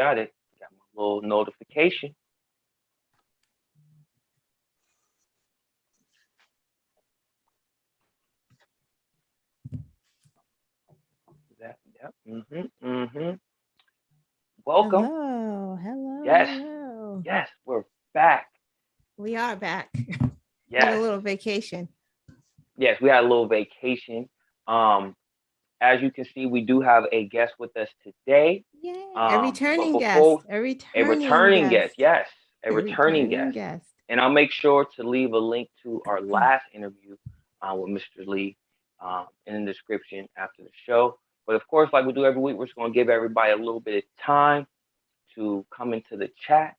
got it. Got my little notification. That, yep. Welcome. Hello, hello, Yes, hello. yes, we're back. We are back. We had a Yes, little vacation. yes, we had a little vacation. Um, as you can see, we do have a guest with us today. Yay. A But returning guest. before A a returning returning guest, guest. yes, a A returning returning guest. guest. And I'll make sure to leave a link to our last interview with Mr. Lee in the description after the show. But of course, like we do every week, we're just going to give everybody a little bit of time to come into the chat.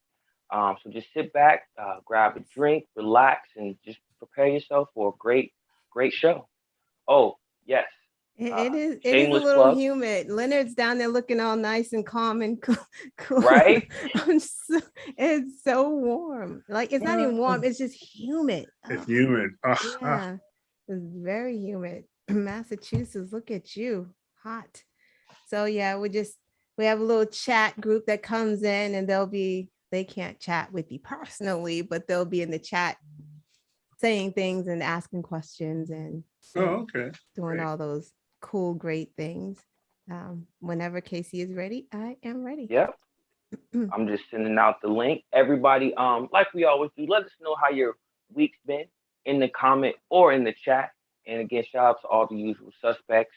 So just sit back, grab a drink, relax, and just prepare yourself for a great show. Oh, yes. It is a Shameless little plug, humid. Leonard's down there looking all nice and calm and cool. right? It's so warm. Like it's not even warm, it's just humid. It's Oh, humid. yeah. It's very humid. Massachusetts, look at you. Hot. So yeah, we have a little chat group that comes in and they can't chat with you personally, but they'll be in the chat saying things and asking questions and Okay. doing Great. all those cool, great things. Whenever Casey is ready, I am ready. Yep. I'm just sending out the link. Everybody, like we always do, let us know how your week's been in the comment or in the chat. And again, shout out to all the usual suspects.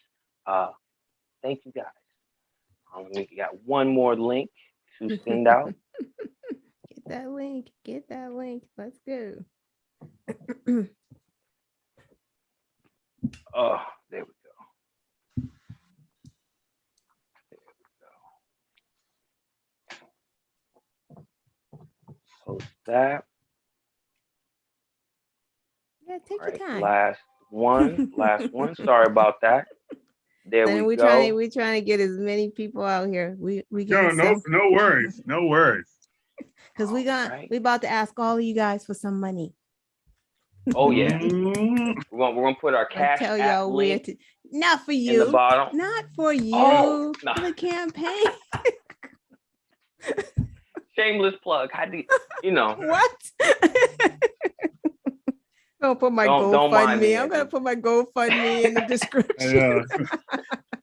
Thank you guys. We got one more link to send out. Get that link. Get that link. Let's go. Oh, there we go. There we go. Post that. Yeah, take All your right, time. last one. Sorry about that. There Then we go. we're trying to get as many people out here. We No, get no, some no worries. No worries. because Right. we about to ask all of you guys for some money. Oh yeah, Mm, we're gonna put our And cash tell app y'all where link to not for in the you. bottom. Not for Oh, you. no. For the campaign. Shameless plug. How do you know? What? Don't put my Don't mind me. GoFundMe. I'm gonna put my GoFundMe in the I description.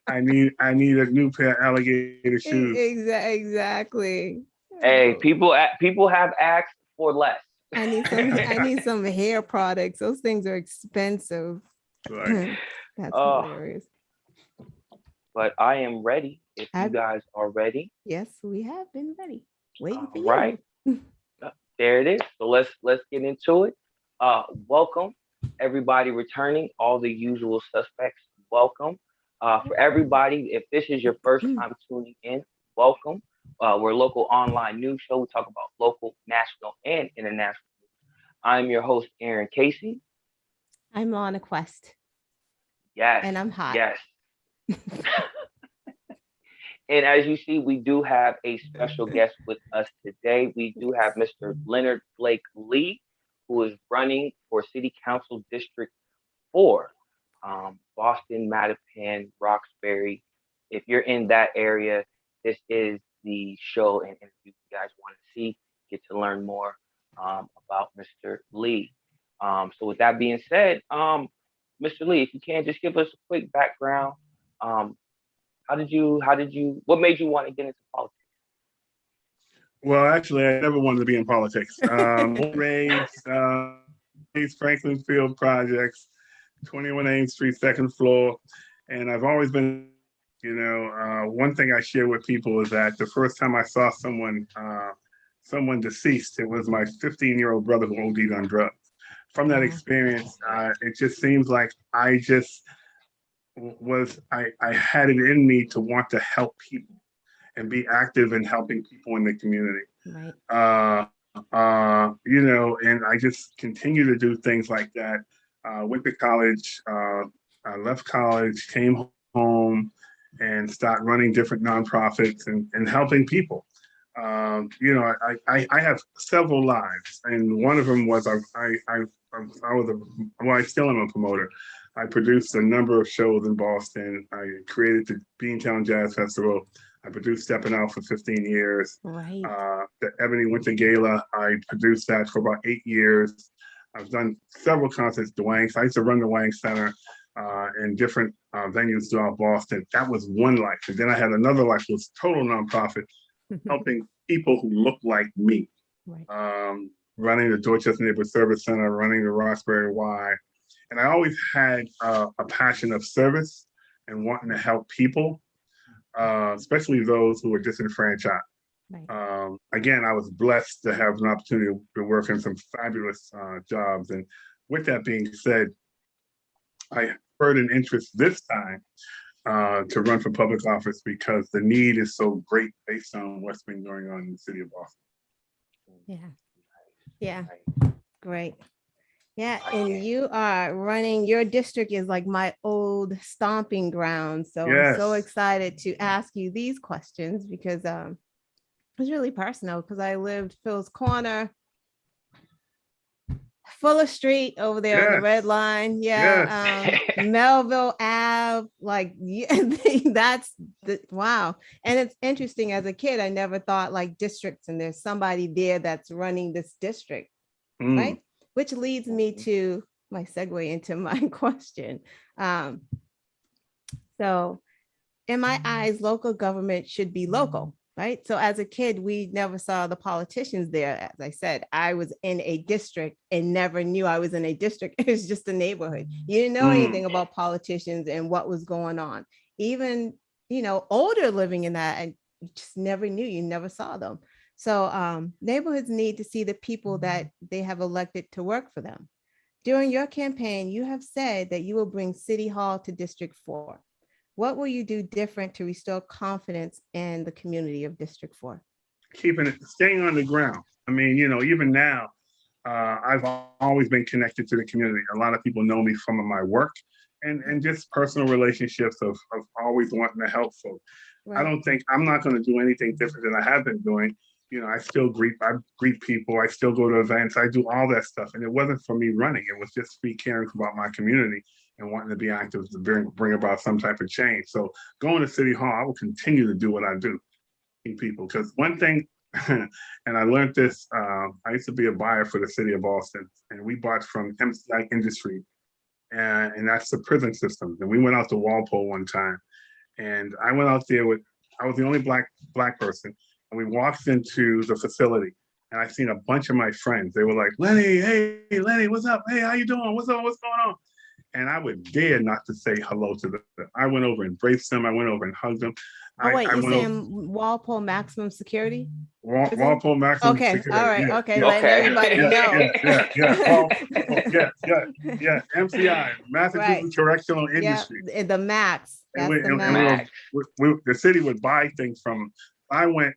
I need a new pair of alligator shoes. Exactly. Hey, Oh, people have asked for less. I need some hair products. Those things are expensive. Right. That's Oh, hilarious. but I am ready. If you I've, guys are ready, yes, we have been ready. Waiting all for right. you. There it is. So let's get into it. Welcome everybody returning, all the usual suspects. Welcome. For everybody, if this is your first time tuning in, welcome. We're a local online news show. We talk about local, national, and international. I'm your host, Aaron Casey. I'm on a quest Yes, and I'm hot. yes. And as you see, we do have a special guest with us today. We do have Mr. Leonard Blake Lee, who is running for City Council District 4, Boston, Mattapan, Roxbury. If you're in that area, this is the show and interview you guys want to see, get to learn more about Mr. Lee. So with that being said, Mr. Lee, if you can just give us a quick background. Um, what made you want to get into politics? Well, actually, I never wanted to be in politics. Raised Franklin Field Projects, 21 Ames Street, second floor. And I've always been, one thing I share with people is that the first time I saw someone deceased, it was my 15-year-old brother who OD'd on drugs. From that experience, it just seems like I had it in me to want to help people and be active in helping people in the community. Right. And I just continue to do things like that. Went to college, I left college, came home, and started running different nonprofits and helping people. I have several lives, and one of them was I still am a promoter. I produced a number of shows in Boston. I created the Beantown Jazz Festival. I produced Steppin' Out for 15 years. Right. The Ebony Winter Gala, I produced that for about 8 years. I've done several concerts, the Wanks. I used to run the Wank Center in different venues throughout Boston. That was one life. And then I had another life, which was total nonprofit, helping people who look like me. Right. Running the Dorchester Neighborhood Service Center, running the Roxbury Y. And I always had a passion of service and wanting to help people, especially those who were disenfranchised. Right. Again, I was blessed to have an opportunity to work in some fabulous jobs. And with that being said, I heard an interest this time to run for public office because the need is so great based on what's been going on in the city of Boston. Yeah. Yeah. Great. Yeah. And you are running, your district is like my old stomping ground. So I'm so Yes. excited to ask you these questions because it's really personal because I lived Phil's Corner, Fuller Street over there on the red line. Yeah. Melville Ave, like that's wow. And it's interesting, as a kid, I never thought like districts and there's somebody there that's running this district, right? Which leads me to my segue into my question. So in my eyes, local government should be local, right? So as a kid, we never saw the politicians there. As I said, I was in a district and never knew I was in a district. It was just a neighborhood. You didn't know anything about politicians and what was going on. Even, older living in that, and you just never knew, you never saw them. So neighborhoods need to see the people that they have elected to work for them. During your campaign, you have said that you will bring City Hall to District 4. What will you do different to restore confidence in the community of District 4? Staying on the ground. I mean, even now, I've always been connected to the community. A lot of people know me from my work and just personal relationships of always wanting to help folks. Right. I'm not going to do anything different than I have been doing. I still greet people. I still go to events. I do all that stuff. And it wasn't for me running. It was just me caring about my community and wanting to be active to bring about some type of change. So going to City Hall, I will continue to do what I do in people. Because one thing, and I learned this, I used to be a buyer for the city of Boston, and we bought from MCI Industry, and that's the prison systems. And we went out to Walpole one time, and I went out there I was the only black person, and we walked into the facility, and I seen a bunch of my friends. They were like, Lenny, hey, Lenny, what's up? Hey, how you doing? What's up? What's going on? And I would dare not to say hello to them. I went over and embraced them. I went over and hugged them. Oh, wait, you saying Walpole Maximum Security? Walpole Maximum Security. All right. Yeah, okay. Letting everybody know. Yeah. MCI, Massachusetts Correctional Industry. The max. That's the max. The city would buy things from. I went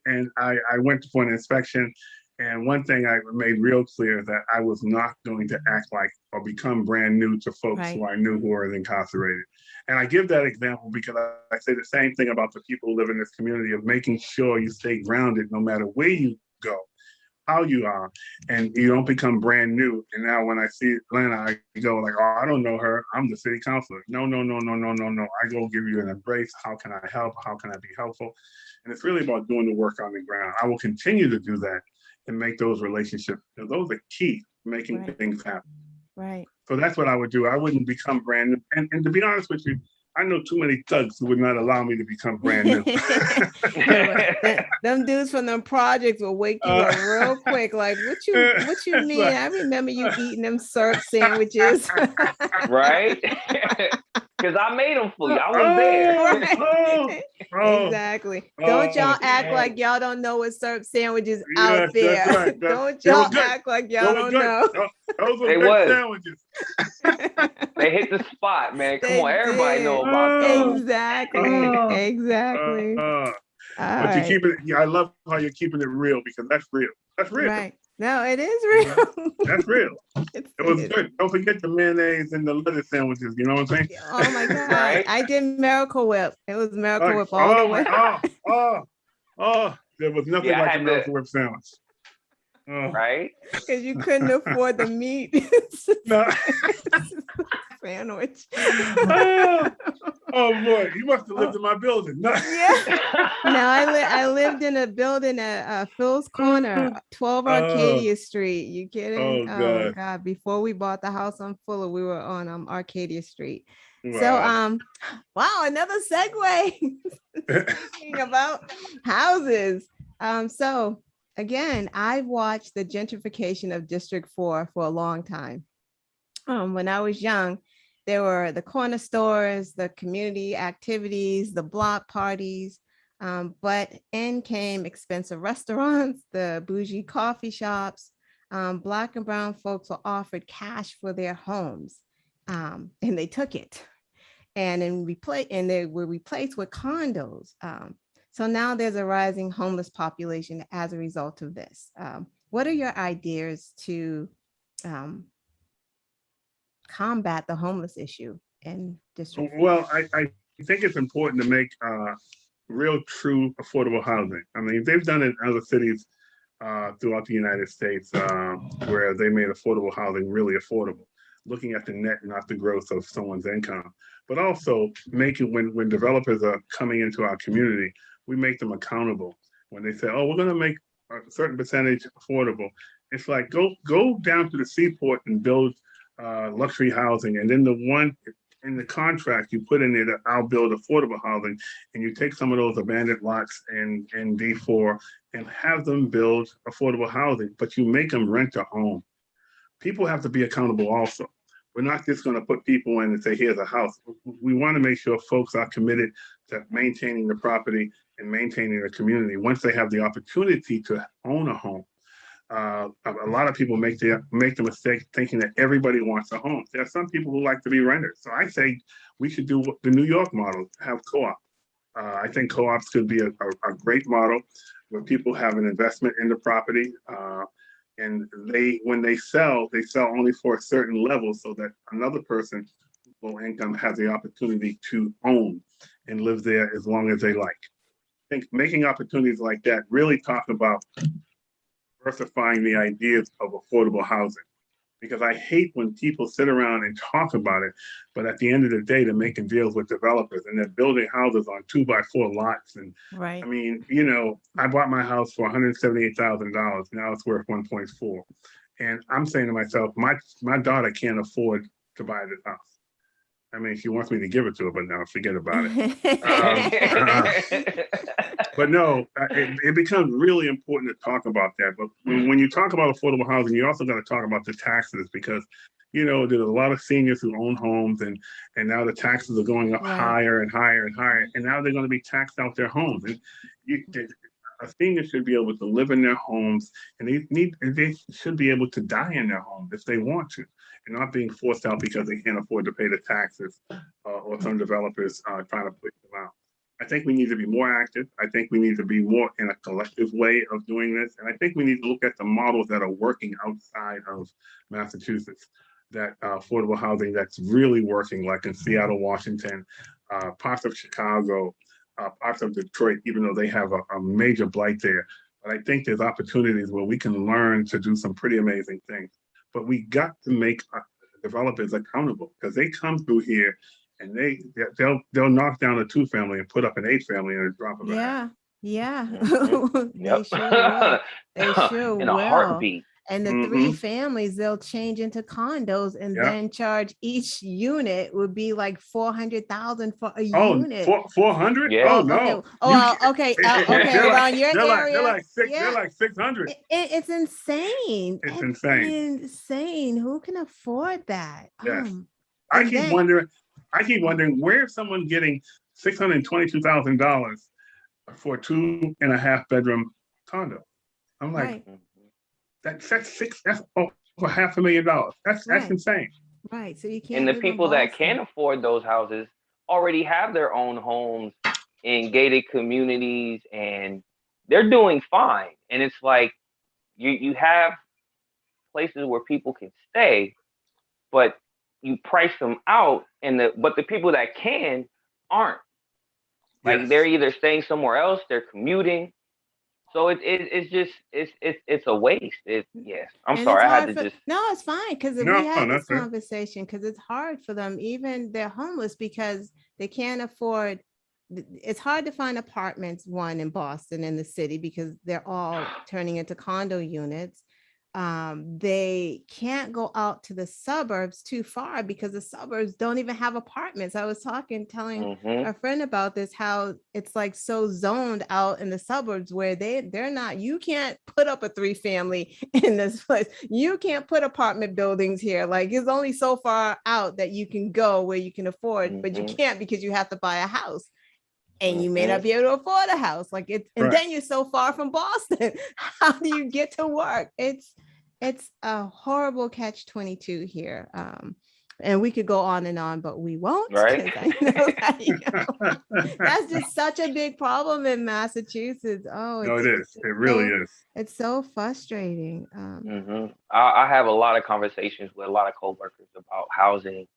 for an inspection. And one thing I made real clear that I was not going to act like or become brand new to folks who I knew who were incarcerated. And I give that example because I say the same thing about the people who live in this community of making sure you stay grounded no matter where you go, how you are, and you don't become brand new. And now when I see Leonard, I go like, oh, I don't know her. I'm the city councilor. No. I go give you an embrace. How can I help? How can I be helpful? And it's really about doing the work on the ground. I will continue to do that and make those relationships. Those are key to making things happen. Right. So that's what I would do. I wouldn't become brand new. And to be honest with you, I know too many thugs who would not allow me to become brand new. Them dudes from them projects will wake you up real quick. Like, what you mean? I remember you eating them syrup sandwiches. Right? Because I made them for you. I was there. Right. Exactly. Don't y'all act like y'all don't know what syrup sandwiches out there. Right. Don't y'all act like y'all don't know. Those were good sandwiches. They hit the spot, man. Come on, everybody know about those. Exactly. But you keep it. I love how you're keeping it real because that's real. That's real. Right. No, it is real. That's real. It was good. Don't forget the mayonnaise and the lettuce sandwiches. You know what I'm saying? Oh my God. Right? I did Miracle Whip. It was Miracle Whip all the way. There was nothing like a Miracle Whip sandwich. Oh, right? Because you couldn't afford the meat no. sandwich. Oh boy, you must have lived in my building. No. Yeah. No, I lived in a building at Phil's Corner, 12 Oh, Arcadia Street. You kidding? oh Oh God. God! Before we bought the house on Fuller, we were on Arcadia Street. So Wow. wow, another segue. Speaking about houses. So again, I've watched the gentrification of District 4 for a long time. When I was young, there were the corner stores, the community activities, the block parties, but in came expensive restaurants, the bougie coffee shops. Black and brown folks were offered cash for their homes, and they took it, and they were replaced with condos. So now there's a rising homeless population as a result of this. What are your ideas to um, combat the homeless issue in District 4? Well, I think it's important to make real, true affordable housing. I mean, they've done it in other cities throughout the United States where they made affordable housing really affordable, looking at the net, not the gross of someone's income. But also making when developers are coming into our community, we make them accountable. When they say, "Oh, we're going to make a certain percentage affordable," it's like go down to the seaport and build luxury housing, and then the one in the contract you put in there that I'll build affordable housing, and you take some of those abandoned lots in D4 and have them build affordable housing, but you make them rent a home. People have to be accountable also. We're not just going to put people in and say, here's a house. We want to make sure folks are committed to maintaining the property and maintaining the community once they have the opportunity to own a home. A lot of people make the mistake thinking that everybody wants a home. There are some people who like to be renters. So I say we should do the New York model, have co-op. I think co-ops could be a great model where people have an investment in the property, and when they sell only for a certain level, so that another person, low income, has the opportunity to own and live there as long as they like. I think making opportunities like that really talk about diversifying the ideas of affordable housing, because I hate when people sit around and talk about it, but at the end of the day, they're making deals with developers and they're building houses on 2x4 lots. And Right. I mean, I bought my house for $178,000. Now it's worth 1.4. And I'm saying to myself, my daughter can't afford to buy this house. I mean, she wants me to give it to her, but now forget about it. But no, it becomes really important to talk about that. But when you talk about affordable housing, you also got to talk about the taxes, because, there's a lot of seniors who own homes, and now the taxes are going up higher and higher and higher. And now they're going to be taxed out their homes. And a senior should be able to live in their homes, and they should be able to die in their homes if they want to, and not being forced out because they can't afford to pay the taxes, or some developers trying to push them out. I think we need to be more active. I think we need to be more in a collective way of doing this. And I think we need to look at the models that are working outside of Massachusetts, that affordable housing that's really working, like in Seattle, Washington, parts of Chicago, parts of Detroit, even though they have a major blight there. But I think there's opportunities where we can learn to do some pretty amazing things. But we got to make developers accountable, because they come through here and they'll knock down a 2-family and put up an 8-family in a drop of a hat. Yeah. Mm-hmm. They sure will. They sure In a will. heartbeat. And the Mhm. 3 families, they'll change into condos and Yep. then charge each unit would be like 400,000 for a Oh, unit. 400? Yeah. Oh Oh, no. okay. Okay. Okay. They're Around your they're area. like Yeah. 600. It's insane. It's insane. Insane. Who can afford that? Yes. I And keep then wondering where's someone getting $622,000 for a 2.5-bedroom condo. I'm like, right, that's over $500,000. That's right, insane. right. So you can't And the live in people that Boston. can afford those houses already have their own homes in gated communities, and they're doing fine. And it's like you have places where people can stay, but you price them out, but the people that can aren't. Like Yes. they're either staying somewhere else, they're commuting. So it's just it's a waste. Yes. I'm And it's sorry. I had hard to for, just no, it's fine because we No, had this that's it. conversation because it's hard for them. Even they're homeless because they can't afford. It's hard to find apartments, one in Boston in the city because they're all turning into condo units. They can't go out to the suburbs too far because the suburbs don't even have apartments. I was telling hmm a friend about this, how it's like so zoned out in the suburbs where they're not, you can't put up a 3-family in this place. You can't put apartment buildings here. Like it's only so far out that you can go where you can afford, but you hmm can't because you have to buy a house and you may hmm not be able to afford a house. Like it, and Right. then you're so far from Boston. How do you get to work? It's a horrible catch 22 here. And we could go on and on, but we won't Right. because I know that, that's just such a big problem in Massachusetts. Oh, No, it is. It really so is. it's so frustrating. I have a lot of conversations with a lot of coworkers about housing,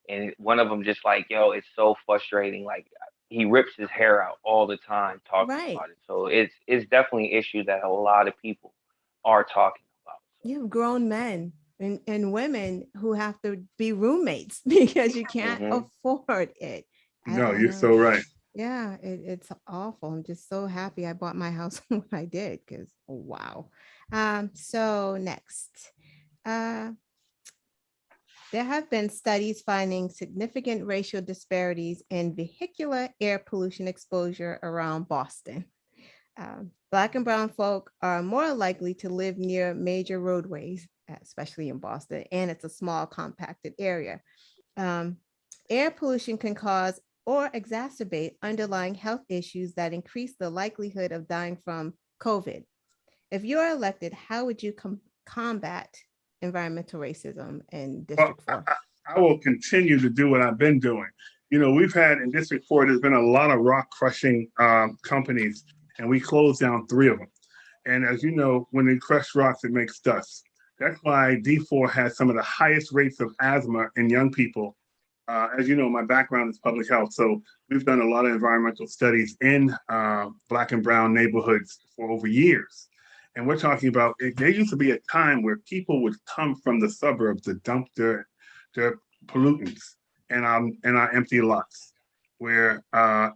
and one of them just like, yo, it's so frustrating. Like he rips his hair out all the time talking Right. about it. So it's definitely an issue that a lot of people are talking about. You have grown men and women who have to be roommates because you So, can't afford it. No, I you're don't. so right. Yeah, it's awful. I'm just so happy I bought my house when I did because wow. So next, uh, there have been studies finding significant racial disparities in vehicular air pollution exposure around Boston. Black and brown folk are more likely to live near major roadways, especially in Boston, and it's a small, compacted area. Um, Air pollution can cause or exacerbate underlying health issues that increase the likelihood of dying from COVID. If you're elected, how would you combat environmental racism in Well, District 4? I will continue to do what I've been doing. We've had in District 4, there's been a lot of rock crushing companies, and we closed down 3 of them. And as you know, when they crush rocks, it makes dust. That's why D4 has some of the highest rates of asthma in young people. As you know, my background is public health. So we've done a lot of environmental studies in Black and brown neighborhoods for over years. And we're talking about, there used to be a time where people would come from the suburbs to dump their pollutants in our empty lots, where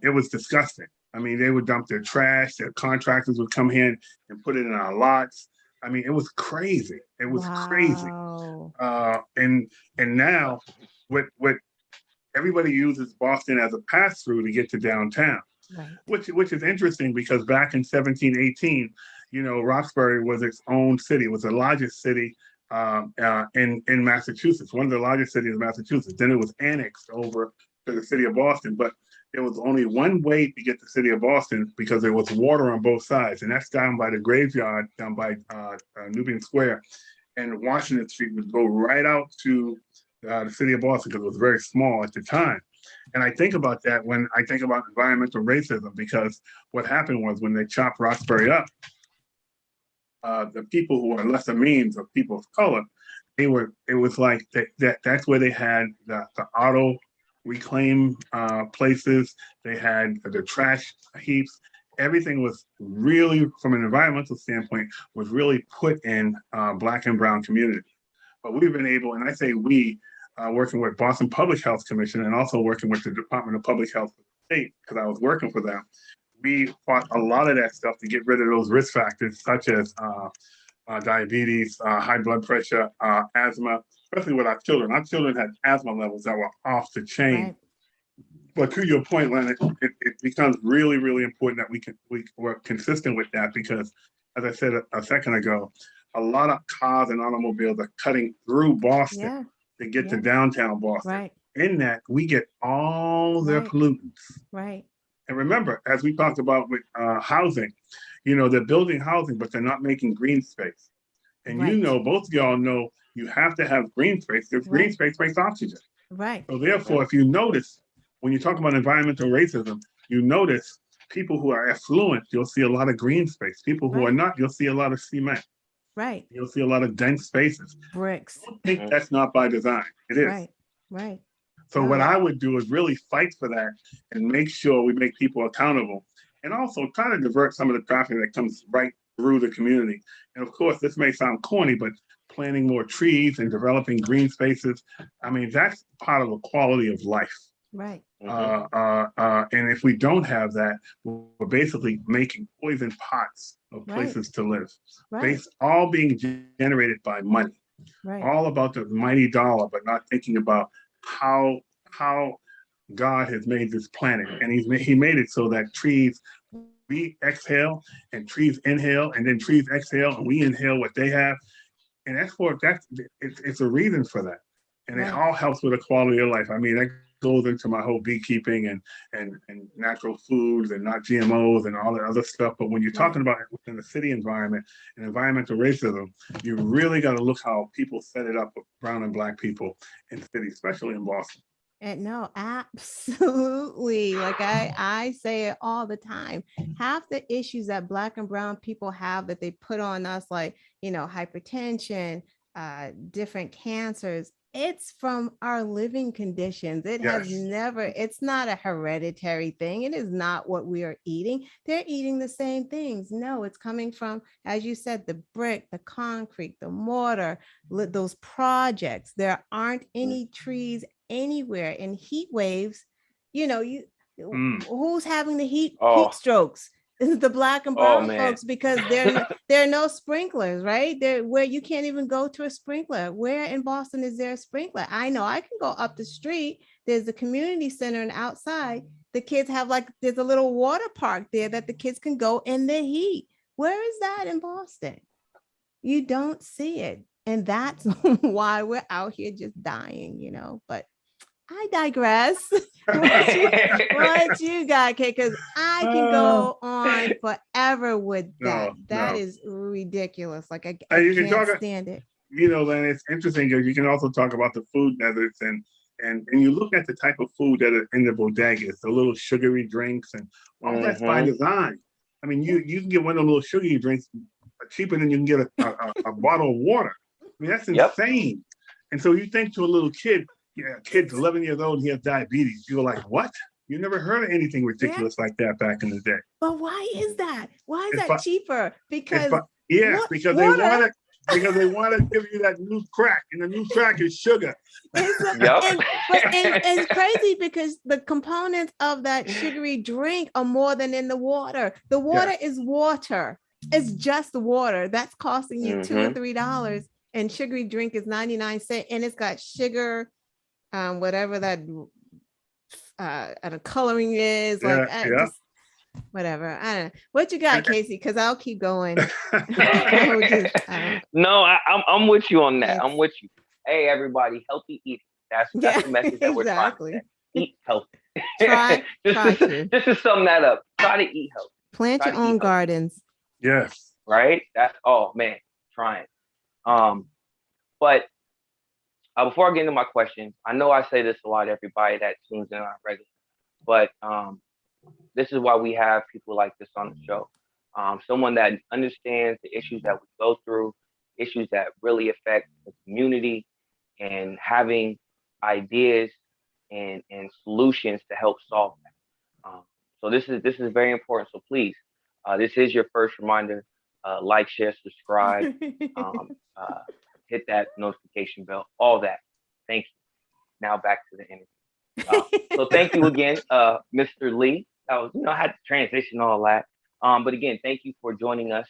it was disgusting. I mean, they would dump their trash, their contractors would come in and put it in our lots. I mean, it was crazy. It was crazy. Wow. And now what everybody uses Boston as a pass through to get to downtown, Right. which is interesting because back in 1718, Roxbury was its own city. It was the largest city in Massachusetts, one of the largest cities in Massachusetts. Then it was annexed over to the city of Boston, but there was only one way to get to the city of Boston because there was water on both sides, and that's down by the graveyard, down by Nubian Square, and Washington Street would go right out to the city of Boston because it was very small at the time. And I think about that when I think about environmental racism, because what happened was when they chopped Roxbury up, the people who are lesser means of people of color, it was like that's where they had the auto reclaim places. They had the trash heaps. Everything was really, from an environmental standpoint, was really put in Black and brown communities. But we've been able, and I say we, working with Boston Public Health Commission and also working with the Department of Public Health of the state, because I was working for them, we fought a lot of that stuff to get rid of those risk factors, such as diabetes, high blood pressure, asthma, especially with our children. Our children had asthma levels that were off the chain. Right. But to your point, Leonard, it becomes really, really important that we're consistent with that because, as I said a second ago, a lot of cars and automobiles are cutting through Boston Yeah. to get to Yeah. downtown Boston. Right. In that, we get all their Right. pollutants. Right. And remember, as we talked about with housing, they're building housing, but they're not making green space. And Right. both of y'all know you have to have green space because green Right. space makes oxygen. Right. So therefore, if you notice, when you talk about environmental racism, you notice people who are affluent, you'll see a lot of green space. People who are Right. not, you'll see a lot of cement. Right. You'll see a lot of dense spaces. Bricks. I don't think that's not by design. It is. Right. Right. So what I would do is really fight for that and make sure we make people accountable, and also try to divert some of the traffic that comes right through the community. And of course, this may sound corny, but planting more trees and developing green spaces, I mean, that's part of the quality of life. Right. And if we don't have that, we're basically making poison pots of places to live, all being generated by money, all about the mighty dollar, but not thinking about how God has made this planet, and he made it so that trees, we exhale and trees inhale, and then trees exhale and we inhale what they have, and it's a reason for that, and it all helps with the quality of life. I mean, that goes into my whole beekeeping and natural foods and not GMOs and all that other stuff. But when you're talking about it within the city environment and environmental racism, you really got to look how people set it up with brown and black people in the city, especially in Boston. And no, absolutely. Like I say it all the time. Half the issues that Black and brown people have that they put on us, like, hypertension, different cancers, it's from our living conditions. It has never, it's not a hereditary thing. It is not what we are eating. They're eating the same things. No, it's coming from, as you said, the brick, the concrete, the mortar, those projects. There aren't any trees anywhere. In heat waves, who's having the heat strokes? Is the Black and brown folks, because there are no sprinklers, right? There where you can't even go to a sprinkler. Where in Boston is there a sprinkler? I know I can go up the street. There's a community center, and outside the kids have there's a little water park there that the kids can go in the heat. Where is that in Boston? You don't see it. And that's why we're out here just dying, but I digress. what you got, Kate? Because I can go on forever with that. That is ridiculous. Like I can't stand it. And it's interesting because you can also talk about the food deserts and you look at the type of food that are in the bodegas, the little sugary drinks and all that's by design. I mean, you can get one of those little sugary drinks cheaper than you can get a bottle of water. I mean, that's insane. And so you think to a little kid, kid's 11 years old, he has diabetes. You're like, what? You never heard of anything ridiculous like that back in the day. But why is that? Why is that cheaper? Because because they want to give you that new crack, and the new crack is sugar. And it's crazy because the components of that sugary drink are more than in the water. The water is water. It's just water. That's costing you $2 or $3, and sugary drink is 99 cents, and it's got sugar. Whatever that coloring is, just whatever. I don't know. What you got, Casey? Because I'll keep going. No, I'm with you on that. I'm with you. Hey, everybody, healthy eating. That's the message that we're trying to say. Eat healthy. Just to sum that up, try to eat healthy. Plant your own gardens. Yes. Right? That's trying. But before I get into my questions, I know I say this a lot, everybody that tunes in on regular, but this is why we have people like this on the show. Someone that understands the issues that we go through, issues that really affect the community, and having ideas and solutions to help solve that. So this is very important. So please, this is your first reminder. Like, share, subscribe. Hit that notification bell, all that. Thank you. Now back to the interview. So thank you again, Mr. Lee. I had to transition all that. But again, thank you for joining us.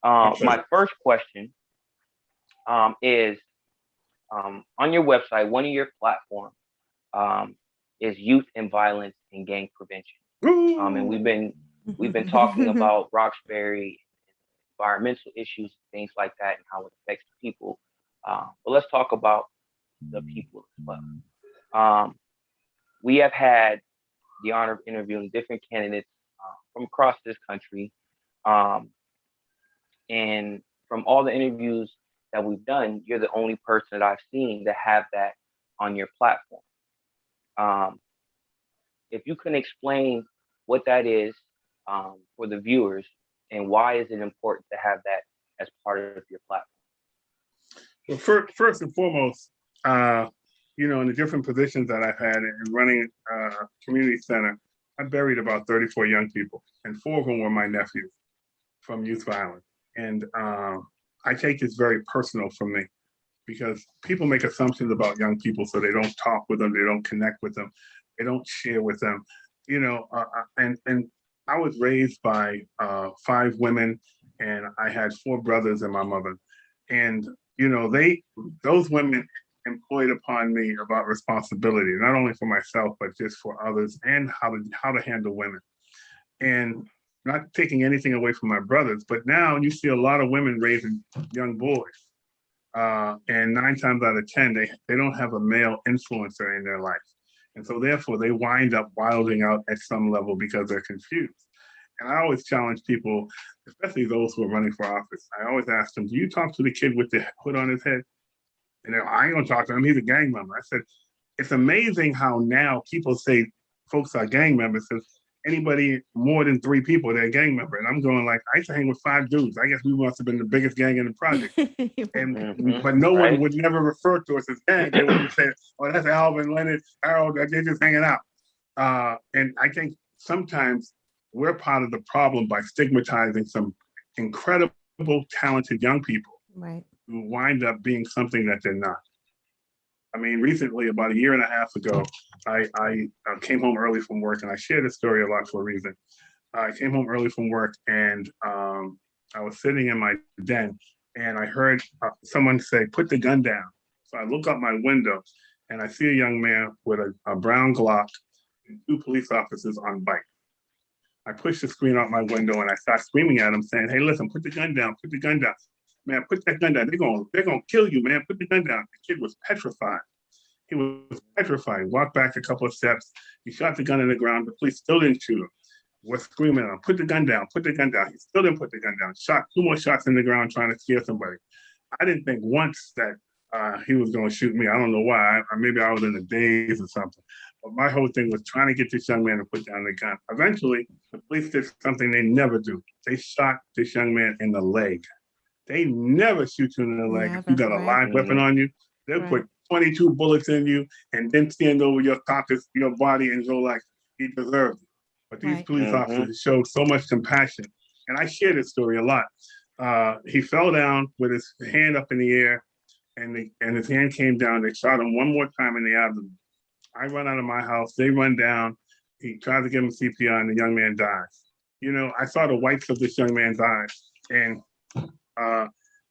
My first question is on your website, one of your platforms is youth and violence and gang prevention. And we've been talking about Roxbury, environmental issues, things like that, and how it affects people. But let's talk about the people as well. We have had the honor of interviewing different candidates from across this country. And from all the interviews that we've done, you're the only person that I've seen to have that on your platform. If you can explain what that is for the viewers, and why is it important to have that as part of your platform? Well, first and foremost, in the different positions that I've had in running a community center, I buried about 34 young people, and 4 of them were my nephews from youth violence. And I take this very personal for me because people make assumptions about young people, so they don't talk with them, they don't connect with them, they don't share with them. And I was raised by 5 women, and I had 4 brothers and my mother. And those women employed upon me about responsibility, not only for myself but just for others, and how to handle women. And not taking anything away from my brothers, but now you see a lot of women raising young boys, and 9 times out of 10 they don't have a male influencer in their life, and so therefore they wind up wilding out at some level because they're confused. And I always challenge people, especially those who are running for office. I always ask them, do you talk to the kid with the hood on his head? And I ain't gonna talk to him, he's a gang member. I said, it's amazing how now people say folks are gang members. Anybody more than 3 people, they're a gang member. And I'm going like, I used to hang with 5 dudes. I guess we must have been the biggest gang in the project. But no one would never refer to us as gang. They would say, oh, that's Alvin, Leonard, Harold, they're just hanging out. And I think sometimes we're part of the problem by stigmatizing some incredible, talented young people, right, who wind up being something that they're not. I mean, recently, about a year and a half ago, I came home early from work, and I share this story a lot for a reason. I came home early from work, and I was sitting in my den, and I heard someone say, "Put the gun down." So I look out my window, and I see a young man with a brown Glock and 2 police officers on bike. I push the screen out my window, and I start screaming at him, saying, "Hey, listen, put the gun down, put the gun down. Man, put that gun down. They're gonna kill you, man. Put the gun down." The kid was petrified. He was petrified. Walked back a couple of steps. He shot the gun in the ground. The police still didn't shoot him. We're screaming at him, "Put the gun down, put the gun down." He still didn't put the gun down. Shot 2 more shots in the ground trying to scare somebody. I didn't think once that he was going to shoot me. I don't know why. Maybe I was in a daze or something. But my whole thing was trying to get this young man to put down the gun. Eventually, the police did something they never do. They shot this young man in the leg. They never shoot you in the leg if you got a live weapon on you. They'll put 22 bullets in you and then stand over your carcass, your body, and go like, he deserved it. But these police officers showed so much compassion. And I share this story a lot. He fell down with his hand up in the air, and his hand came down. They shot him 1 more time in the abdomen. I run out of my house. They run down. He tries to give him CPR, and the young man dies. I saw the whites of this young man's eyes, and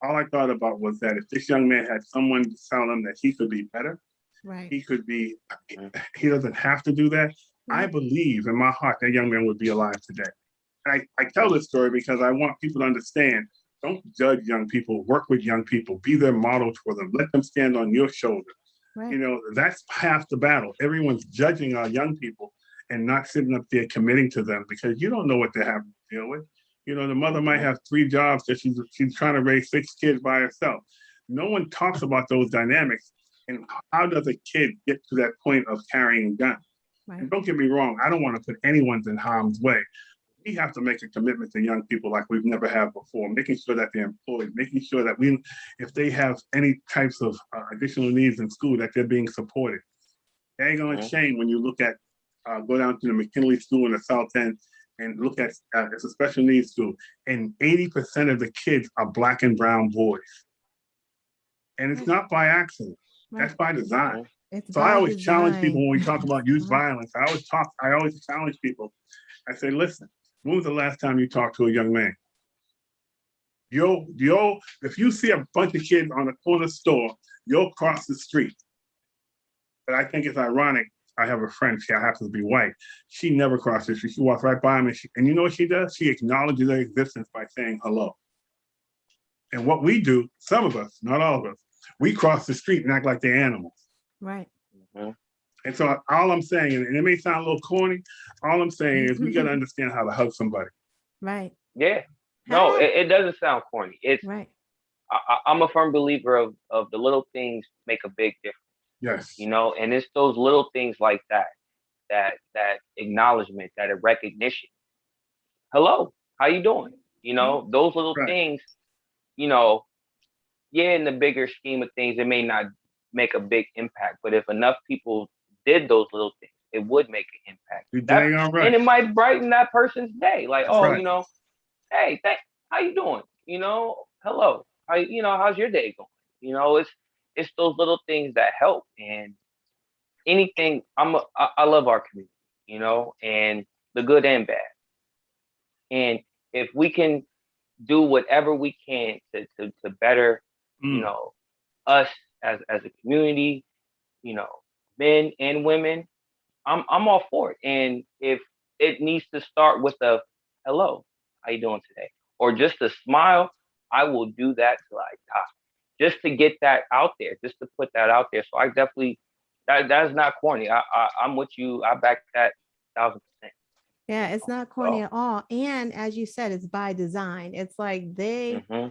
all I thought about was that if this young man had someone to tell him that he could be better, right, he doesn't have to do that. I believe in my heart that young man would be alive today. And I tell this story because I want people to understand, don't judge young people, work with young people, be their model for them, let them stand on your shoulder. right. That's half the battle. Everyone's judging our young people and not sitting up there committing to them because you don't know what they have to deal with. The mother might have 3 jobs that she's trying to raise 6 kids by herself. No one talks about those dynamics and how does a kid get to that point of carrying guns. Right. And don't get me wrong, I don't want to put anyone in harm's way. We have to make a commitment to young people like we've never had before, making sure that they're employed, making sure that if they have any types of additional needs in school, that they're being supported. Dang on shame when you look at, go down to the McKinley School in the South End and look at, it's a special needs school, and 80% of the kids are Black and brown boys. And it's not by accident, that's by design. So I always challenge people when we talk about youth violence. I always challenge people. I say, listen, when was the last time you talked to a young man? If you see a bunch of kids on a corner store, you'll cross the street. But I think it's ironic. I have a friend, she happens to be white. She never crossed the street. She walks right by me, and you know what she does? She acknowledges their existence by saying hello. And what we do, some of us, not all of us, we cross the street and act like they're animals. Right. And so all I'm saying, and it may sound a little corny, all I'm saying is we got to understand how to hug somebody. Right. Yeah. No, it doesn't sound corny. It's right. I'm a firm believer of the little things make a big difference. Yes. And it's those little things like that acknowledgement, that recognition. Hello, how you doing? Those little things, in the bigger scheme of things, it may not make a big impact. But if enough people did those little things, it would make an impact. You're dang all right. And it might brighten that person's day. Like, That's right. Hey, how you doing? hello, how's your day going? It's those little things that help. And anything, I love our community, and the good and bad. And if we can do whatever we can to better, you Mm, know, us as a community, you know, men and women, I'm all for it. And if it needs to start with a hello, how you doing today? Or just a smile, I will do that till I die. Just to get that out there, just to put that out there. So I definitely that's not corny. I'm with you. I back that 1,000%. Yeah, it's not corny So at all. And as you said, it's by design. It's like hmm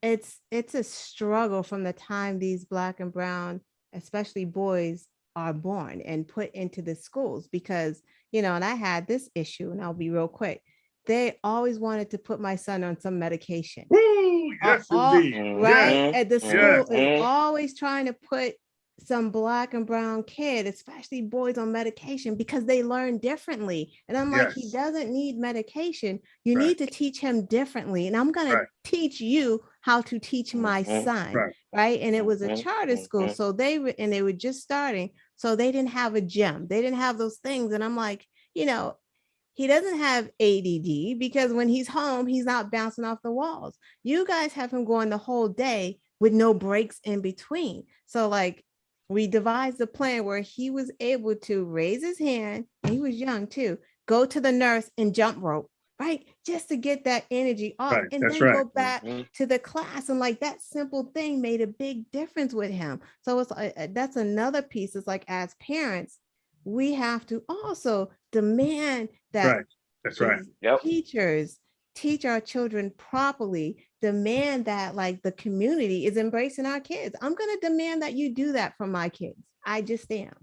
it's a struggle from the time these black and brown, especially boys, are born and put into the schools because, and I had this issue, and I'll be real quick. They always wanted to put my son on some medication. woo, yes, All indeed. Yes, right. At the school yes. is always trying to put some black and brown kid, especially boys, on medication because they learn differently. And I'm like, he Yes. doesn't need medication. You Right. need to teach him differently. And I'm going to Right. teach you how to teach my son. Right. Right. And it was a charter school. So they were just starting. So they didn't have a gym. They didn't have those things. And I'm like, he doesn't have ADD because when he's home, he's not bouncing off the walls. You guys have him going the whole day with no breaks in between. So, like, we devised a plan where he was able to raise his hand, and he was young too, go to the nurse and jump rope, right? Just to get that energy off Right. and That's then right. go back to the class. And like that simple thing made a big difference with him. So it's that's another piece. It's like, as parents, we have to also demand that Right. That's right. teachers teach our children properly, demand that like the community is embracing our kids. I'm going to demand that you do that for my kids. I just am.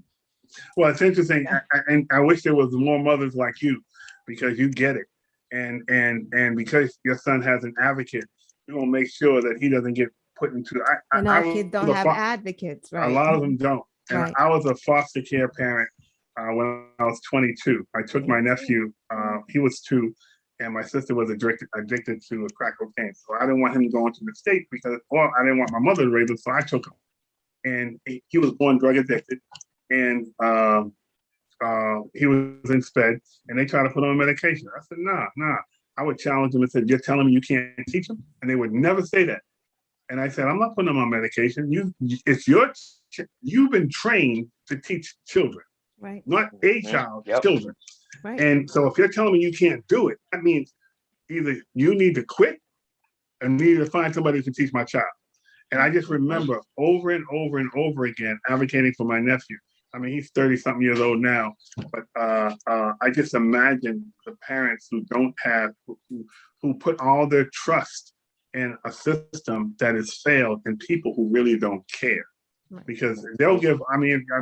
Well, it's interesting, Yeah. and I wish there was more mothers like you, because you get it, and because your son has an advocate, you will make sure that he doesn't get put into. And I all was kids don't have advocates, a right? lot of them don't, and Right. I was a foster care parent when I was 22. I took my nephew; he was 2, and my sister was addicted to crack cocaine. So I didn't want him going to the state because, well, I didn't want my mother to raise him, so I took him, and he was born drug addicted, and he was in sped, and they tried to put him on medication. I said, nah, nah. I would challenge them and said, you're telling me you can't teach him? And they would never say that. And I said, I'm not putting him on medication. You've been trained to teach children, Right. not a child, Yep. children. Right. And so if you're telling me you can't do it, that means either you need to quit and need to find somebody who can teach my child. And I just remember over and over and over again advocating for my nephew. I mean, he's 30-something years old now, but I just imagine the parents who don't have, who put all their trust in a system that has failed and people who really don't care. Right. Because they'll give,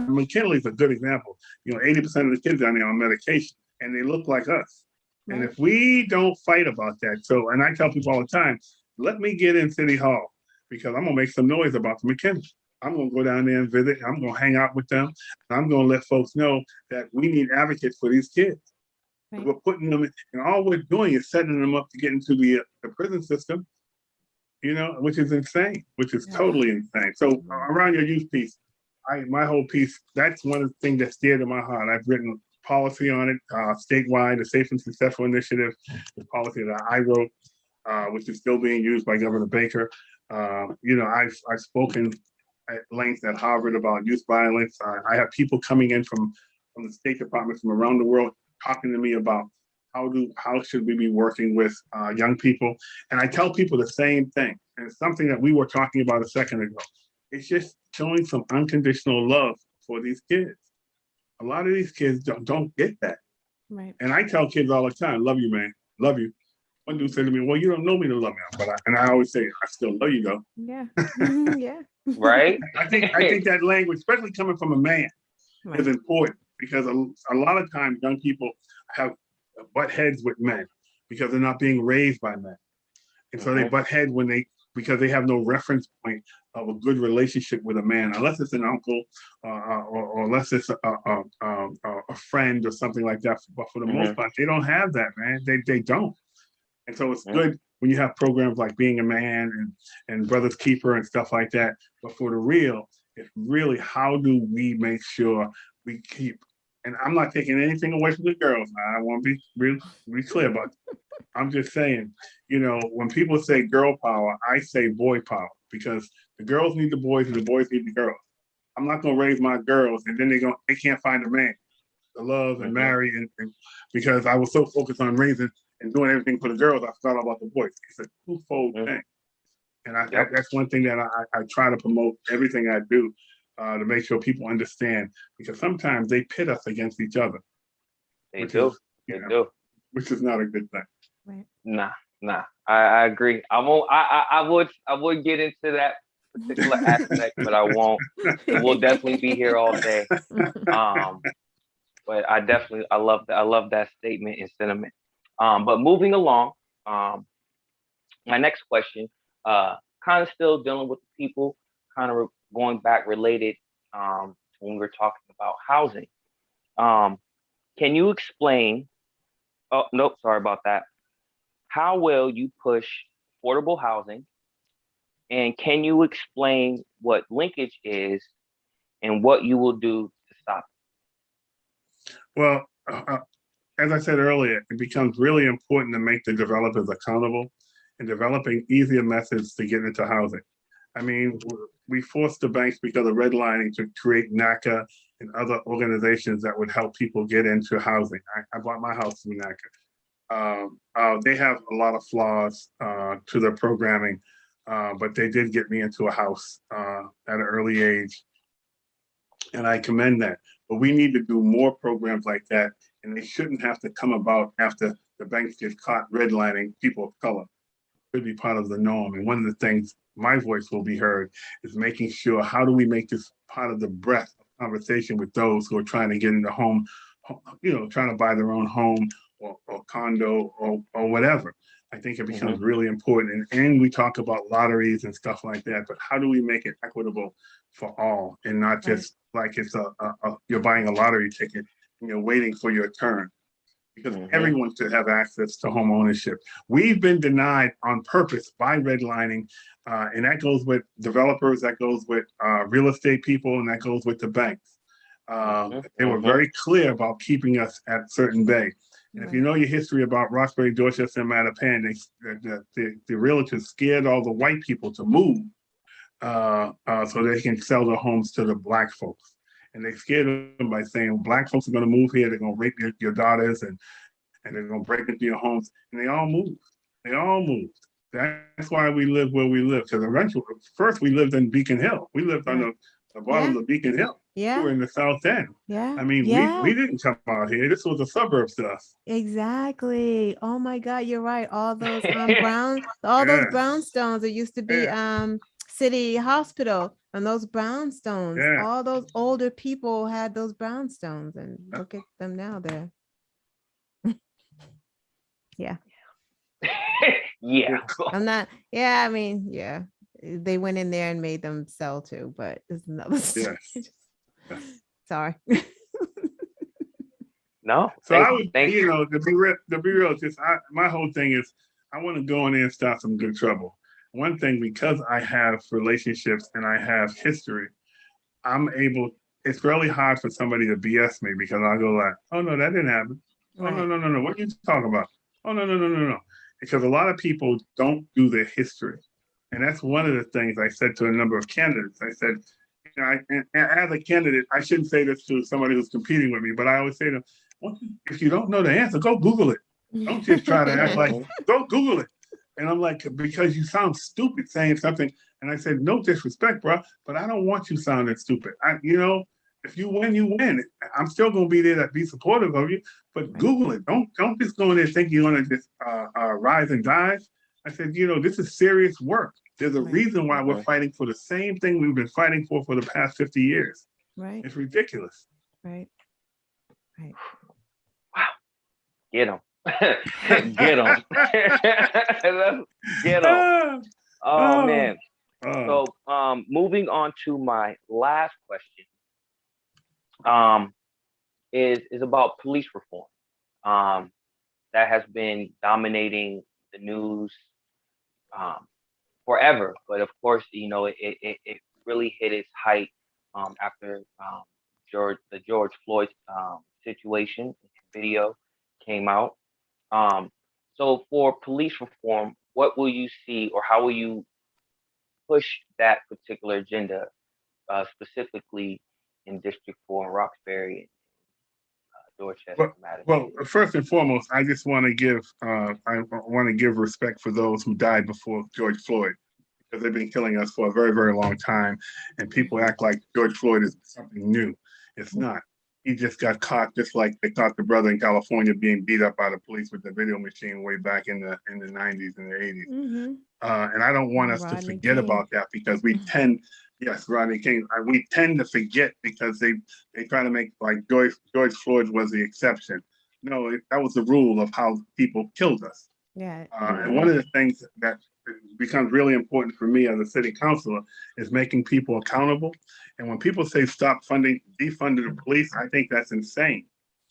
McKinley's a good example. 80% of the kids down there on medication, and they look like us. And Right. if we don't fight about that, and I tell people all the time, let me get in City Hall because I'm gonna make some noise about the McKinley. I'm gonna go down there and visit. I'm gonna hang out with them. I'm gonna let folks know that we need advocates for these kids. Right. We're putting them, and all we're doing is setting them up to get into the prison system, which is insane, which is totally insane. So around your youth piece, my whole piece, that's one of the things that's dear to my heart. I've written policy on it, statewide, the Safe and Successful Initiative, the policy that I wrote, which is still being used by Governor Baker. I've spoken at length at Harvard about youth violence. I have people coming in from the State Department from around the world talking to me about how should we be working with young people. And I tell people the same thing. And it's something that we were talking about a second ago. It's just showing some unconditional love for these kids. A lot of these kids don't get that. Right. And I tell kids all the time, love you, man, love you. One dude said to me, well, you don't know me to love me. And I always say, I still love you though. Yeah. Yeah. Right. I think that language, especially coming from a man, is important because a lot of times young people have butt heads with men because they're not being raised by men. And so they butt heads because they have no reference point of a good relationship with a man, unless it's an uncle or unless it's a friend or something like that. But for the most part, they don't have that, man. They don't. And so it's good when you have programs like Being a Man and Brothers Keeper and stuff like that. But for the real, it's really how do we make sure we keep, and I'm not taking anything away from the girls. I want to be really clear about it. I'm just saying, when people say girl power, I say boy power because the girls need the boys and the boys need the girls. I'm not gonna raise my girls and then they can't find a man to love and marry and because I was so focused on raising and doing everything for the girls, I forgot about the boys. It's a twofold thing, and that's one thing that I try to promote everything I do to make sure people understand because sometimes they pit us against each other. They do. Which is not a good thing. Right. Nah. I agree. I won't. I would get into that particular aspect, but I won't. We'll definitely be here all day. But I love that statement and sentiment. But moving along, my next question, kind of still dealing with the people, kind of going back related when we were talking about housing. Can you explain? Oh, nope, sorry about that. How will you push affordable housing? And can you explain what linkage is and what you will do to stop it? Well, as I said earlier, it becomes really important to make the developers accountable and developing easier methods to get into housing. I mean, we forced the banks because of redlining to create NACA and other organizations that would help people get into housing. I bought my house through NACA. They have a lot of flaws to their programming, but they did get me into a house at an early age, and I commend that. But we need to do more programs like that, and they shouldn't have to come about after the banks get caught redlining people of color. It should be part of the norm. And one of the things my voice will be heard is making sure how do we make this part of the breadth of conversation with those who are trying to get into home, trying to buy their own home or condo or whatever. I think it becomes really important. And we talk about lotteries and stuff like that, but how do we make it equitable for all and not just like it's you're buying a lottery ticket and you're waiting for your turn? Because everyone should have access to home ownership. We've been denied on purpose by redlining, and that goes with developers, that goes with real estate people, and that goes with the banks. They were very clear about keeping us at certain bay. And if you know your history about Roxbury, Dorchester, and Mattapan, the realtors scared all the white people to move so they can sell their homes to the black folks. And they scared them by saying, black folks are going to move here, they're going to rape your daughters, and they're going to break into your homes. And they all moved. That's why we live where we live. Because eventually, first we lived in Beacon Hill. We lived on the bottom of Beacon Hill. Yeah. We were in the South End. Yeah. I mean, we didn't come out here. This was a suburbs to us. Exactly. Oh my God, you're right. All those those brownstones. It used to be City Hospital, and those brownstones. All those older people had those brownstones, and look at them now. There. Yeah. I'm not. Yeah, I mean, yeah. They went in there and made them sell too, but it's another story. Sorry. No. So I would, to be real, just my whole thing is I want to go in there and start some good trouble. One thing, because I have relationships and I have history, it's really hard for somebody to BS me because I'll go like, oh no, that didn't happen. Right. Oh no. What are you talking about? Oh no. Because a lot of people don't do their history. And that's one of the things I said to a number of candidates. I said, as a candidate, I shouldn't say this to somebody who's competing with me, but I always say to them, well, if you don't know the answer, go Google it. Don't just try to act like, go Google it. And I'm like, because you sound stupid saying something. And I said, no disrespect, bro, but I don't want you sounding stupid. If you win, you win. I'm still going to be there to be supportive of you, but Google it. Don't just go in there thinking you're going to just rise and dive. I said, this is serious work. There's a reason why we're fighting for the same thing we've been fighting for the past 50 years. Right. It's ridiculous. Right. Wow. Get them. Get them. Get them. Oh, man. So moving on to my last question is about police reform that has been dominating the news forever. But of course, it really hit its height after the George Floyd situation video came out. Um, so for police reform, what will you see, or how will you push that particular agenda, specifically in District 4 in Roxbury and Dorchester, Well, Madison? well, first and foremost, I want to give respect for those who died before George Floyd, because they've been killing us for a very, very long time. And people act like George Floyd is something new. It's not. He just got caught, just like they caught the brother in California being beat up by the police with the video machine way back in the 90s and the 80s. Mm-hmm. And I don't want us to Rodney forget King. about that, because yes, Rodney King, we tend to forget because they try to make like George Floyd was the exception. No, that was the rule of how people killed us. Yeah. And one of the things that becomes really important for me as a city councilor is making people accountable. And when people say stop funding, defunding the police, I think that's insane.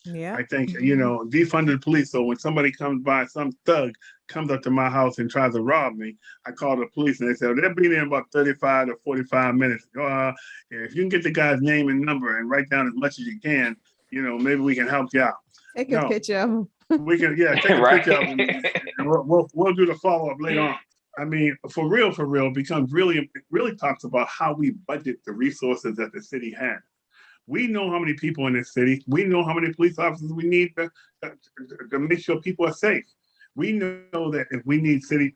Yeah. I think, defunded the police. So when somebody comes by, some thug comes up to my house and tries to rob me, I call the police and they say, they'll be there in about 35 to 45 minutes. If you can get the guy's name and number and write down as much as you can, maybe we can help you out. Take a picture of him. We can, take a Right. picture of him, and we'll do the follow-up later on. I mean, for real, becomes it really talks about how we budget the resources that the city has. We know how many people in this city. We know how many police officers we need to make sure people are safe. We know that if we need city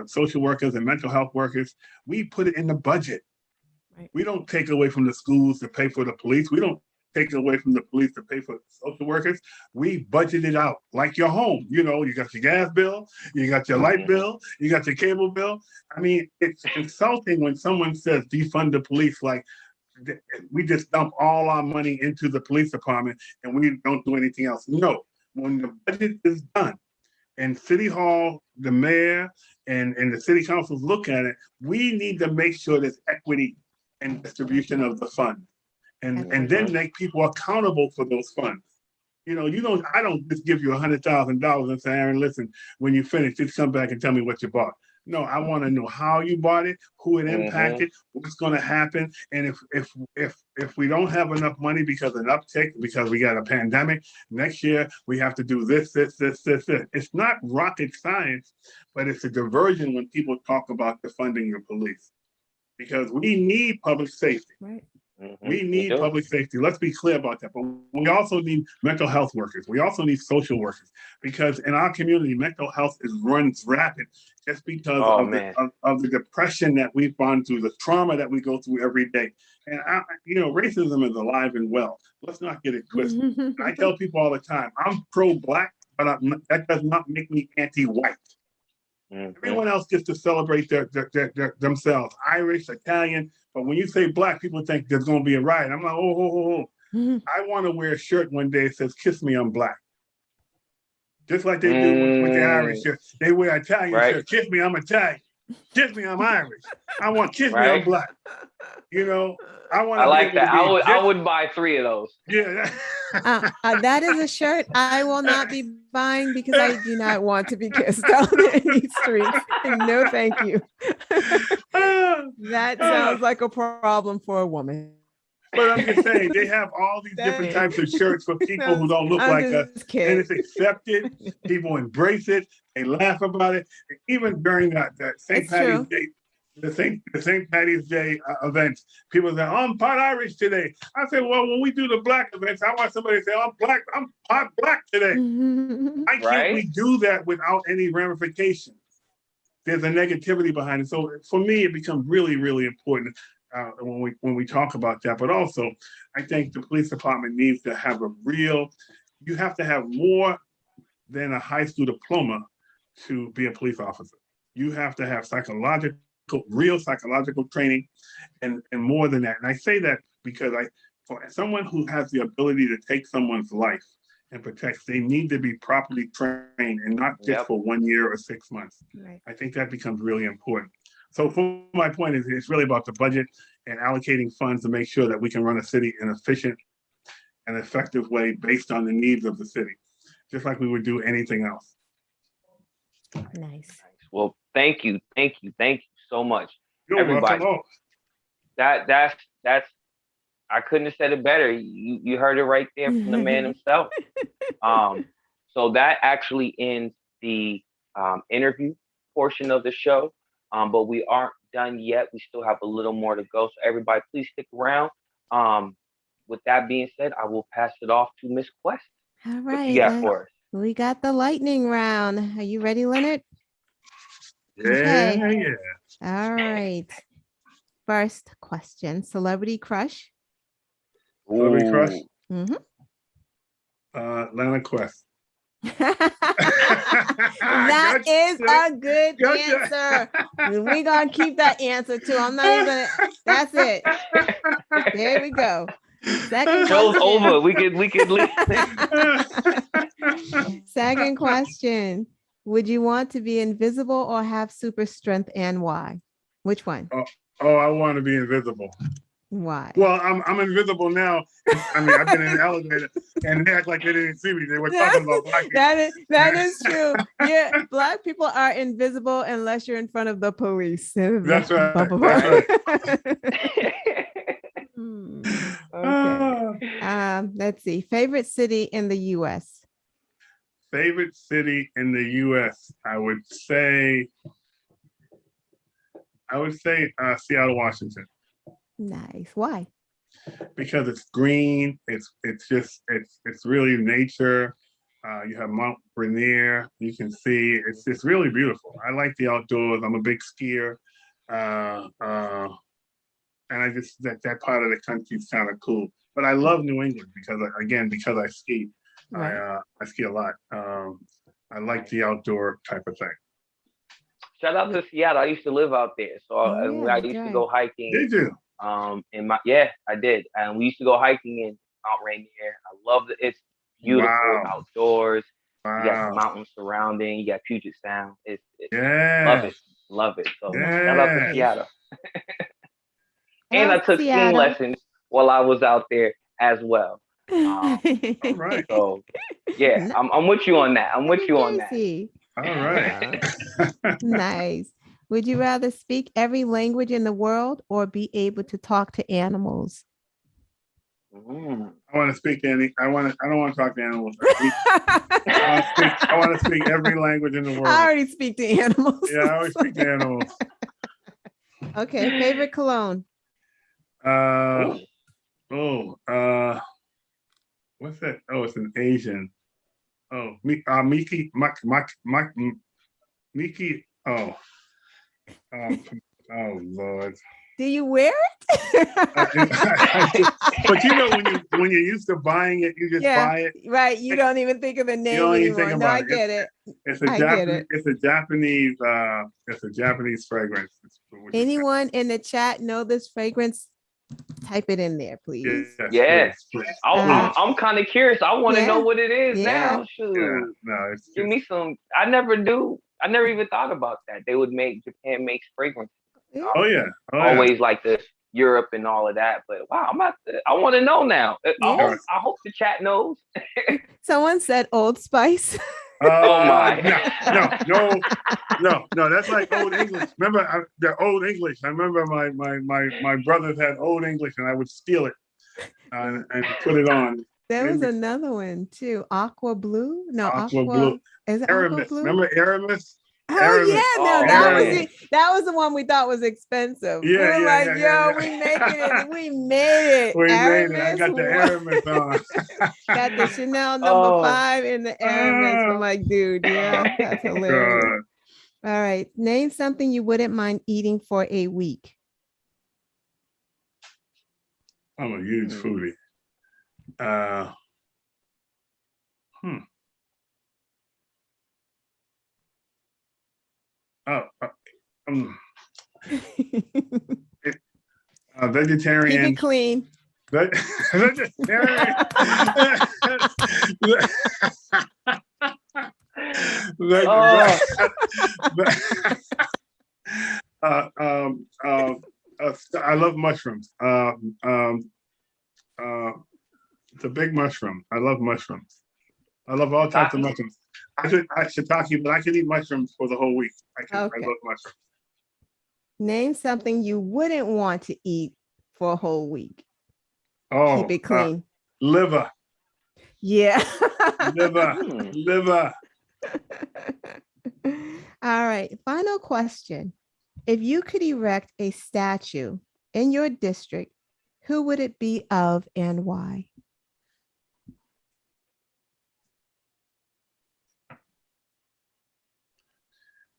social workers and mental health workers, we put it in the budget. Right. We don't take away from the schools to pay for the police. We don't take away from the police to pay for social workers. We budget it out like your home. You got your gas bill, you got your light bill, you got your cable bill. I mean, it's insulting when someone says defund the police, like we just dump all our money into the police department and we don't do anything else. No, when the budget is done and City Hall, the mayor and the city councils look at it, we need to make sure there's equity and distribution of the fund. And then make people accountable for those funds. I don't just give you $100,000 and say, Aaron, listen, when you finish, just come back and tell me what you bought. No, I want to know how you bought it, who it impacted, what's going to happen. And if we don't have enough money because of an uptick, because we got a pandemic, next year we have to do this. It's not rocket science, but it's a diversion when people talk about defunding the police, because we need public safety. Right. We need public safety. Let's be clear about that. But we also need mental health workers. We also need social workers, because in our community, mental health runs rapid just because of the depression that we've gone through, the trauma that we go through every day. And racism is alive and well. Let's not get it twisted. I tell people all the time, I'm pro-Black, but that does not make me anti-white. Everyone else gets to celebrate their themselves, Irish, Italian. But when you say Black, people think there's going to be a riot. I'm like, I want to wear a shirt one day that says, "Kiss me, I'm Black." Just like they do with the Irish shirt. They wear Italian shirt. Kiss me, I'm Italian. Kiss me, I'm Irish. I want kiss me, I'm Black. I like that. I would buy 3 of those. Yeah. That is a shirt I will not be buying, because I do not want to be kissed on any streets. No, thank you. That sounds like a problem for a woman. But I'm just saying, they have all these different types of shirts for people who don't look like us. And it's accepted. People embrace it. They laugh about it. Even during that St. Patty's Day, the St. Patty's Day events, people say, I'm part Irish today. I say, well, when we do the Black events, I want somebody to say, I'm Black, I'm part Black today. Why can't we do that without any ramifications? There's a negativity behind it. So for me, it becomes really, really important when we talk about that. But also, I think the police department needs to have you have to have more than a high school diploma to be a police officer. You have to have real psychological training and more than that. And I say that because for someone who has the ability to take someone's life and protect, they need to be properly trained and not just for 1 year or 6 months. Right. I think that becomes really important. So for my point is, it's really about the budget and allocating funds to make sure that we can run a city in an efficient and effective way based on the needs of the city, just like we would do anything else. Nice. Well, Thank you, thank you, thank you so much, You're everybody. welcome. Oh, That's I couldn't have said it better. You heard it right there from the man himself. So that actually ends the interview portion of the show. But we aren't done yet. We still have a little more to go. So everybody, please stick around. With that being said, I will pass it off to Miss Quest. All What you right. got for us? We got the lightning round. Are you ready, Leonard? yeah, Okay. yeah. All right. First question, celebrity crush. Celebrity crush? Mm-hmm. Leonard Quest. That is a good answer. We're gonna keep that answer too. I'm not even gonna. That's it. There we go. Second Show's question. over. We could leave. Second question. Would you want to be invisible or have super strength, and why? Which one? Oh, I want to be invisible. Why? Well, I'm invisible now. I mean, I've been in an elevator and they act like they didn't see me. They were talking about black people. That is true. Yeah, black people are invisible unless you're in front of the police. That's right. That's right. Okay. Let's see. Favorite city in the U.S. Favorite city in the U.S. I would say Seattle, Washington. Nice. Why? Because it's green. It's really nature. You have Mount Rainier. You can see it's really beautiful. I like the outdoors. I'm a big skier, and I just that part of the country is kind of cool. But I love New England because I ski. Right. I ski a lot. I like the outdoor type of thing. Shout out to Seattle. I used to live out there, so I used to go hiking. Did you? I did, and we used to go hiking in Mount Rainier. I love it. It's beautiful outdoors. Wow. You got the mountains surrounding. You got Puget Sound. Love it. So shout out to Seattle. And I took skiing lessons while I was out there as well. All right. So yeah, I'm with you on that. All right. Nice. Would you rather speak every language in the world or be able to talk to animals? I want to speak to any. I don't want to talk to animals. I want to speak every language in the world. I already speak to animals. Yeah, I always speak to animals. Okay, favorite cologne. What's that? Oh, it's an Asian. Oh, Miki. Oh. Oh Lord. Do you wear it? But you know, when you're used to buying it, you just buy it. Right. You don't even think of the name anymore. No, I get it. It's a Japanese fragrance. Anyone in the chat know this fragrance? Type it in there, please. Yes. I'm kind of curious. I want to know what it is now. Shoot. Yeah. No, give me some. I never even thought about that. Japan makes fragrance. Always like the Europe and all of that. But wow, I want to know now. I hope the chat knows. Someone said Old Spice. Oh my! No. That's like Old English. Remember the Old English? I remember my brothers had Old English, and I would steal it and put it on. There was another one too. Aqua Blue? No, Aqua Blue. Is it Aramis. Aqua Blue? Remember Aramis? Oh yeah, that was the one we thought was expensive. We made it. We made it. I got the Aramis on. Got the Chanel number 5 in the Aramis. I'm like, dude, that's hilarious. All right, name something you wouldn't mind eating for a week. I'm a huge foodie. Vegetarian. Keep it clean. Vegetarian. I love mushrooms. The big mushroom. I love mushrooms. I love all types of mushrooms. I shiitake, but I can eat mushrooms for the whole week. I Okay. love mushrooms. Name something you wouldn't want to eat for a whole week. Oh, Keep it clean. liver, Yeah. Hmm. liver. All right. Final question. If you could erect a statue in your district, who would it be of and why?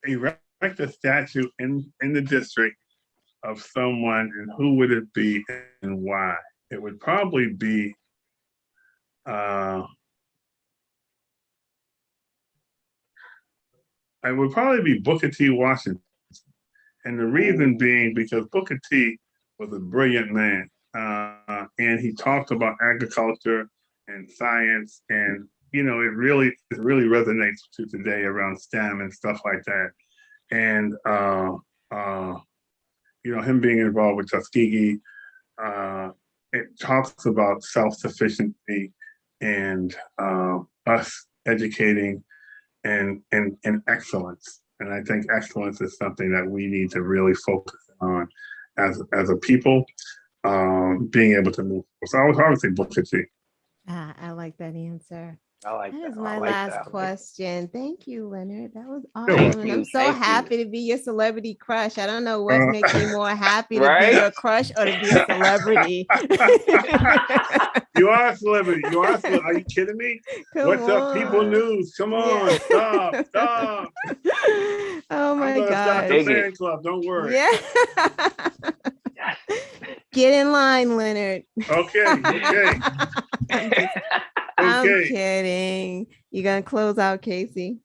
Erect a statue in the district of someone, and who would it be and why? It would probably be Booker T. Washington. And the reason being because Booker T was a brilliant man. And he talked about agriculture and science, and it really resonates to today around STEM and stuff like that. And him being involved with Tuskegee, it talks about self-sufficiency and us educating and excellence. And I think excellence is something that we need to really focus on as a people, being able to move. So I would say Booker T. I like that answer. I like That that. is I my like last that. question. Thank you, Leonard. That was Thank awesome. And you, I'm so thank you. happy to be your celebrity crush. I don't know what makes me more happy to Right? be your crush or to be a celebrity. You are a celebrity. You are a celebrity. Are you kidding me? Come What's up, People on. News? Come on, Yeah. stop. Oh I'm my gonna start the God. fan club. Don't worry. Yeah. Yes. Get in line, Leonard. Okay. I'm Okay. kidding. You gonna close out, Casey?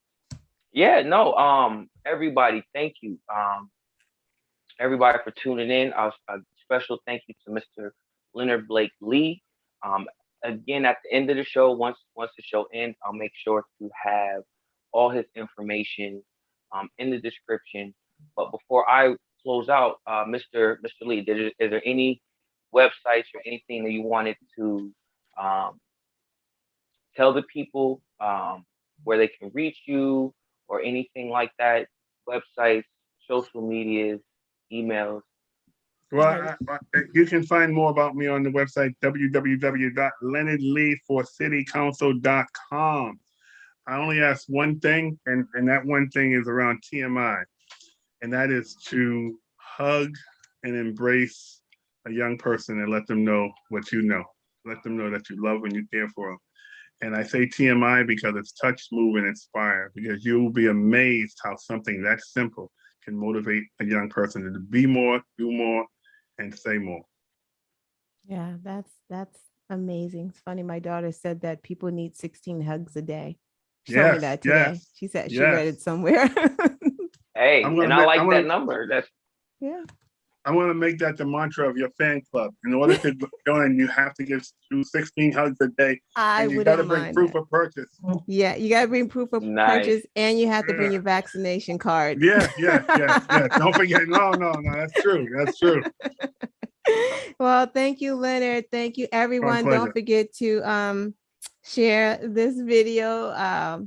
Yeah, no, everybody, thank you. Everybody for tuning in. A special thank you to Mr. Leonard Blake Lee. Again, at the end of the show, once the show ends, I'll make sure to have all his information in the description. But before I close out, Mr. Lee, is there any websites or anything that you wanted to tell the people where they can reach you or anything like that? Websites, social medias, emails. Well, you can find more about me on the website www.leonardleeforcitycouncil.com. I only ask one thing, and that one thing is around TMI, and that is to hug and embrace a young person and let them know what you know. Let them know that you love and you care for them. And I say TMI because it's touch, move, and inspire, because you will be amazed how something that simple can motivate a young person to be more, do more, and say more. Yeah, that's amazing. It's funny. My daughter said that people need 16 hugs a day. She told me that today. She said she read it somewhere. Hey, and I like that number. That's yeah. I want to make that the mantra of your fan club. In order to join, you have to do 16 hugs a day. I and you wouldn't got to bring mind proof that. of purchase. Yeah, you got to bring proof of purchase, and you have to bring your vaccination card. Yeah. Don't forget. No. That's true. Well, thank you, Leonard. Thank you, everyone. Don't forget to share this video,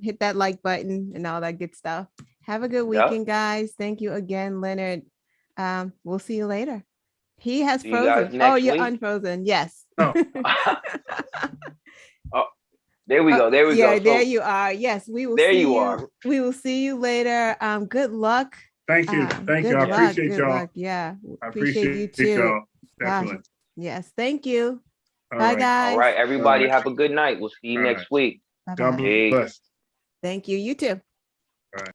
hit that like button and all that good stuff. Have a good weekend, guys. Thank you again, Leonard. We'll see you later. He has frozen. Oh, you're unfrozen. Yes. Oh. Oh, there we go. There we go. Yeah, there you are. Yes, we will. There see you you. are. We will see you later. Good luck. Thank you. Thank you. I appreciate y'all. Luck. Yeah, I appreciate you too. Y'all. Definitely. Gosh. Yes. Thank you. All Bye, right. guys. All right, everybody. Have a good night. We'll see you next week. God bless. Thank you. You too. All right.